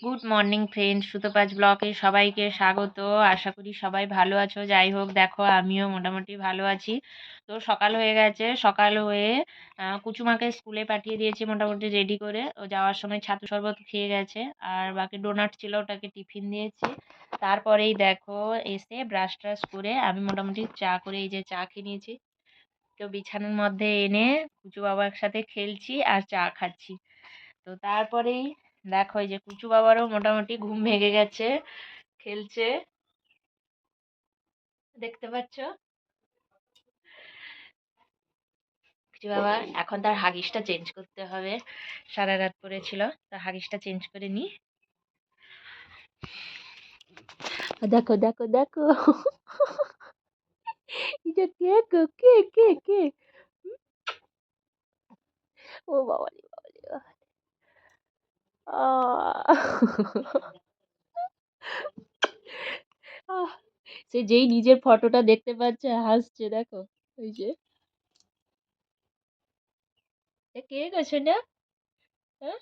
Good morning friend, সুতোপাজ ব্লকে সবাইকে স্বাগত। আশা করি সবাই ভালো আছো। যাই হোক, দেখো আমিও মোটামুটি ভালো আছি। তো সকাল হয়ে গেছে, সকাল হয়ে কুচুমাকে স্কুলে পাঠিয়ে দিয়েছি মোটামুটি রেডি করে। ও যাওয়ার সময় ছাতু শরবত খেয়ে গেছে, আর বাকি ডোনাট ছিল ওটাকে টিফিন দিয়েছি। তারপরেই দেখো এসে ব্রাশ ট্রাশ করে আমি মোটামুটি চা করে এই যে চা খেয়ে নিয়েছি। তো বিছানার মধ্যে এনে কুচু বাবার সাথে খেলছি আর চা খাচ্ছি। তো তারপরেই দেখো এই যে কুচু বাবারও মোটামুটি ঘুম ভেঙে গেছে, খেলছে, দেখতে পাচ্ছ। কুচু বাবা এখন তার হাগিসটা চেঞ্জ করতে হবে, সারা রাত পড়েছিল, তার হাগিসটা চেঞ্জ করে নি। দেখো দেখো দেখো, এটা কে গো? কে কে কে? ও বাবা রে বাবা রে বাবা। আহ, সে যেই নিজের ফটোটা দেখতে পাচ্ছে হাসছে, দেখো ওই যে। এ কে গেছে না? হ্যাঁ।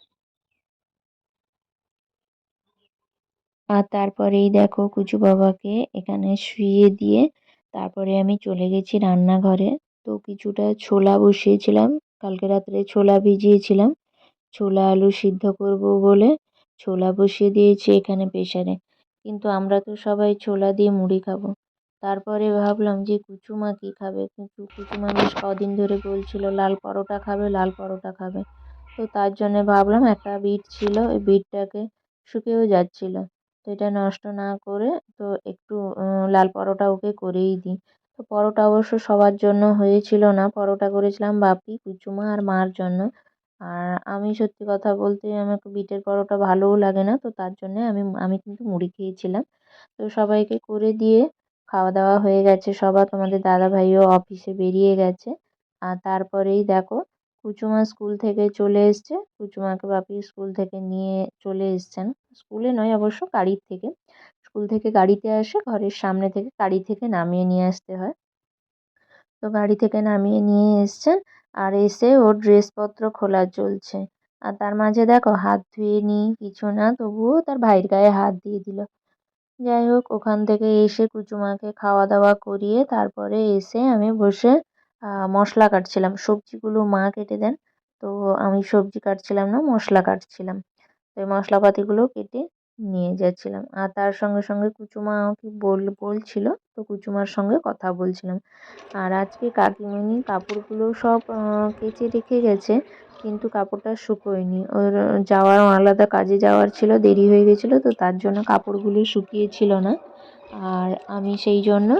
আর তারপরেই দেখো কুচু বাবাকে এখানে শুইয়ে দিয়ে তারপরে আমি চলে গেছি রান্নাঘরে। তো কিছুটা ছোলা বসিয়েছিলাম, কালকে রাত্রে ছোলা ভিজিয়েছিলাম, ছোলা আলু সিদ্ধ করব বলে ছোলা বসিয়ে দিয়েছি এখানে প্রেসারে। কিন্তু আমরা তো সবাই ছোলা দিয়ে মুড়ি খাবো। তারপরে ভাবলাম যে কুচুমা কি খাবে, কিন্তু কুচুমা বেশ কদিন ধরে বলছিল লাল পরোটা খাবে, লাল পরোটা খাবে। তো তার জন্য ভাবলাম একটা বিট ছিল, ওই বিটটাকে শুকিয়েও যাচ্ছিল, তো এটা নষ্ট না করে তো একটু লাল পরোটা ওকে করেই দিই। তো পরোটা অবশ্য সবার জন্য হয়েছিল না, পরোটা করেছিলাম বাপি, কুচুমা আর মার জন্য। আর আমি সত্যি কথা বলতে আমাকে বিটের পরোটা ভালোও লাগে না, তো তার জন্যে আমি আমি কিন্তু মুড়ি খেয়েছিলাম। তো সবাইকে করে দিয়ে খাওয়া দাওয়া হয়ে গেছে সবার, তোমাদের দাদা ভাইও অফিসে বেরিয়ে গেছে। আর তারপরেই দেখো কুচুমা স্কুল থেকে চলে এসছে, কুচুমাকে বাপি স্কুল থেকে নিয়ে চলে এসছেন। স্কুলে নয় অবশ্য, গাড়ির থেকে। স্কুল থেকে গাড়িতে আসে, ঘরের সামনে থেকে গাড়ি থেকে নামিয়ে নিয়ে আসতে হয়। তো গাড়ি থেকে নামিয়ে নিয়ে এসছেন, আর এসে ওর ড্রেসপত্র খোলা চলছে। আর তার মাঝে দেখো হাত ধুয়ে নি কিছু না, তবুও তার ভাইয়ের গায়ে হাত দিয়ে দিল। যাই হোক, ওখান থেকে এসে কুচুমাকে খাওয়া দাওয়া করিয়ে তারপরে এসে আমি বসে মশলা কাটছিলাম। সবজিগুলো মা কেটে দেন, তো আমি সবজি কাটছিলাম না, মশলা কাটছিলাম। তো এই মশলাপাতিগুলো কেটে নিয়ে যাচ্ছিলাম, আর তার সঙ্গে সঙ্গে কুচুমা কি বলছিল, তো কুচুমার সঙ্গে কথা বলছিলাম। আর আজকে কাকিমণি কাপড়গুলো সব কেচে রেখে গেছে, কিন্তু কাপড়টা শুকোয়নি। ওর যাওয়ার আলাদা কাজে যাওয়ার ছিল, দেরি হয়ে গেছিলো, তো তার জন্য কাপড়গুলো শুকিয়েছিল না। আর আমি সেই জন্য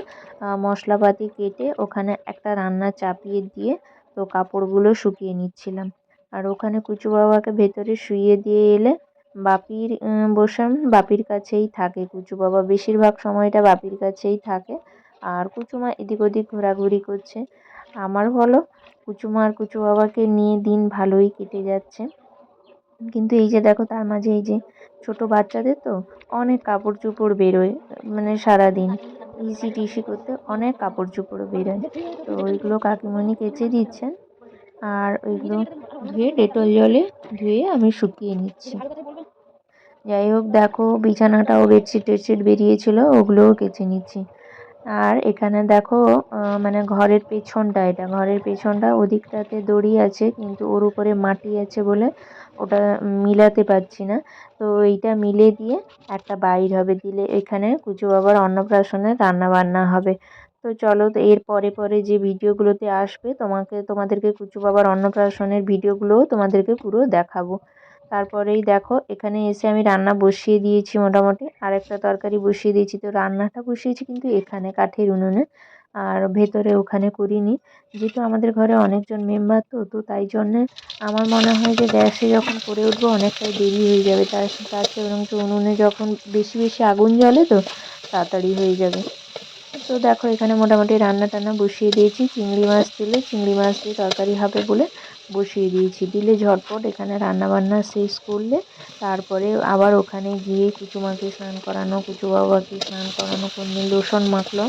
মশলাপাতি কেটে ওখানে একটা রান্না চাপিয়ে দিয়ে তো কাপড়গুলো শুকিয়ে নিচ্ছিলাম। আর ওখানে কুচু বাবাকে ভেতরে শুইয়ে দিয়ে এলে বাপির বসান বাপির কাছেই থাকে কুচু বাবা, বেশিরভাগ সময়টা বাপির কাছেই থাকে। আর কুচুমা এদিক ওদিক ঘোরাঘুরি করছে। আমার বলো, কুচুমা আর কুচু বাবাকে নিয়ে দিন ভালোই কেটে যাচ্ছে। কিন্তু এই যে দেখো তার মাঝে এই যে ছোট বাচ্চাদের তো অনেক কাপড় চোপড় বেরোয়, মানে সারাদিন ইসি টিসি করতে অনেক কাপড় চোপড় বেরোয়। তো ওইগুলো কাকিমণি কেচে দিচ্ছেন, আর ওইগুলো ধুয়ে ডেটল জলে ধুয়ে আমি শুকিয়ে নিচ্ছি। যাই হোক, দেখো বিছানাটাও বেডশিট টেডশিট বেরিয়েছিল, ওগুলোও কেচে নিচ্ছি। আর এখানে দেখো মানে ঘরের পেছনটা, এটা ঘরের পেছনটা, ওদিকটাতে দড়ি আছে কিন্তু ওর উপরে মাটি আছে বলে ওটা মিলাতে পারছি না। তো এইটা মিলে দিয়ে একটা বাইর হবে, দিলে এখানে কুচু বাবার অন্নপ্রাশনে রান্না বান্না হবে। তো চলো, তো এর পরে পরে যে ভিডিওগুলোতে আসবে তোমাদেরকে কুচু বাবার অন্নপ্রাশনের ভিডিওগুলোও তোমাদেরকে পুরো দেখাবো। তারপরেই দেখো এখানে এসে আমি রান্না বসিয়ে দিয়েছি, মোটামুটি আরেকটা তরকারি বসিয়ে দিয়েছি। তো রান্নাটা বসিয়েছি কিন্তু এখানে কাঠের উনুনে, আর ভেতরে ওখানে করিনি, যেহেতু আমাদের ঘরে অনেকজন মেম্বার, তো তো তাই জন্যে আমার মনে হয় যে গ্যাসে যখন করে উঠবো অনেকটাই দেরি হয়ে যাবে, তার চেয়ে বরঞ্চ উনুনে যখন বেশি বেশি আগুন জ্বলে তো তাড়াতাড়ি হয়ে যাবে। তো দেখো এখানে মোটামুটি রান্না টান্না বসিয়ে দিয়েছি, চিংড়ি মাছ ছিল, চিংড়ি মাছ দিয়ে তরকারি হবে বলে বসিয়ে দিয়েছি। দিলে ঝটপট এখানে রান্না বান্না শেষ করলে তারপরে আবার ওখানে গিয়ে কুচুমাকে স্নান করানো, কুচু বাবাকে স্নান করানো, কোন দিন লোশন মাখলো,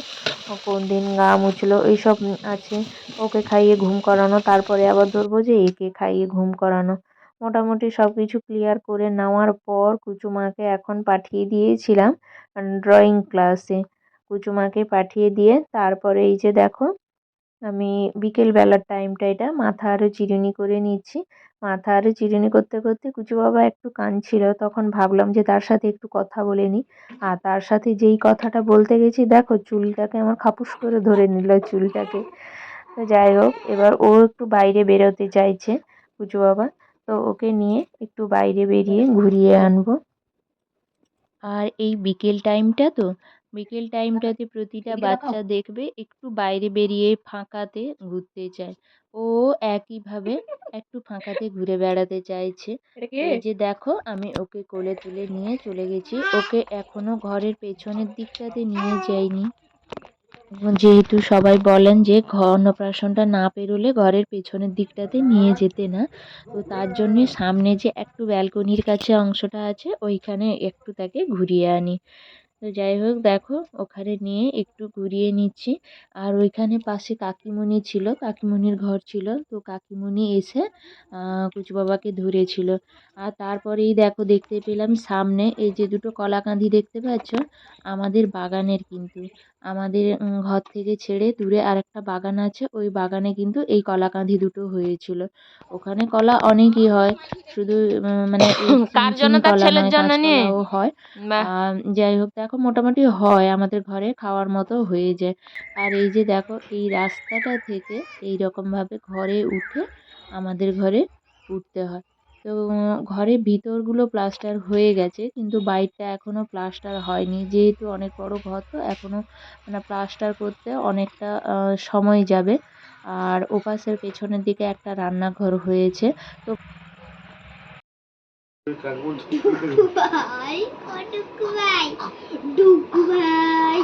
কোন দিন গা মুছলো, এইসব আছে। ওকে খাইয়ে ঘুম করানো, তারপরে আবার ধরবো যে একে খাইয়ে ঘুম করানো। মোটামুটি সব কিছু ক্লিয়ার করে নেওয়ার পর কুচুমাকে এখন পাঠিয়ে দিয়েছিলাম ড্রয়িং ক্লাসে। কুচুমাকে পাঠিয়ে দিয়ে তারপরে এই যে দেখো আমি বিকেল বেলার টাইমটা এটা মাথা আরও চিরুনি করে নিচ্ছি। মাথা আরও চিরুনি করতে করতে কুচু বাবা একটু কাঁদছিল, তখন ভাবলাম যে তার সাথে একটু কথা বলে নিই। আর তার সাথে যেই কথাটা বলতে গেছি দেখো চুলটাকে আমার খাপুস করে ধরে নিল চুলটাকে। তো যাই হোক, এবার ও একটু বাইরে বেরোতে চাইছে কুচু বাবা, তো ওকে নিয়ে একটু বাইরে বেরিয়ে ঘুরিয়ে আনবো। আর এই বিকেল টাইমটা তো বিকেল টাইমটাতে প্রতিটা বাচ্চা দেখবে একটু বাইরে বেরিয়ে ফাঁকাতে ঘুরতে চায়। ও একইভাবে একটু ফাঁকাতে ঘুরে বেড়াতে চাইছে। এই যে দেখো আমি ওকে কোলে তুলে নিয়ে চলে গেছি, ওকে এখনো ঘরের পেছনের দিকটাতে নিয়ে যাইনি, যেহেতু সবাই বলেন যে অন্নপ্রাশনটা না পেরোলে ঘরের পেছনের দিকটাতে নিয়ে যেতে না, তো তার জন্যে সামনে যে একটু ব্যালকনির কাছে অংশটা আছে ওইখানে একটু তাকে ঘুরিয়ে আনি। তো যাই হোক দেখো ওখানে নিয়ে একটু ঘুরিয়ে নিচ্ছি। আর ওইখানে পাশে কাকিমণি ছিল, কাকিমণির ঘর ছিল, তো কাকিমণি এসে কুচু বাবাকে ধরেছিল। আর তারপরেই দেখো দেখতে পেলাম সামনে এই যে দুটো কলাকাঁধি দেখতে পাচ্ছ, আমাদের বাগানের কিন্তু, আমাদের ঘর থেকে ছেড়ে দূরে আরেকটা বাগান আছে, ওই বাগানে কিন্তু এই কলাকাঁধি দুটো হয়েছিল। ওখানে কলা অনেকই হয়, শুধু মানে এই কার জন্য? চিনি তার কলা ছেলের নয়, জন্য নিয়ে? কাঁচকলাও হয়। যাই হোক দেখো মোটামুটি হয় আমাদের ঘরে খাওয়ার মতো হয়ে যায়। আর এই যে দেখো এই রাস্তাটা থেকে এই রকমভাবে ঘরে উঠে আমাদের ঘরে উঠতে হয়। তো ঘরের ভিতরগুলো প্লাস্টার হয়ে গেছে কিন্তু বাইরটা এখনও প্লাস্টার হয়নি, যেহেতু অনেক বড় ঘর তো এখনও মানে প্লাস্টার করতে অনেকটা সময় যাবে। আর ওপাশের পেছনের দিকে একটা রান্নাঘর হয়েছে। তো ডুগু ভাই, ও ডুগু ভাই, ডুগু ভাই।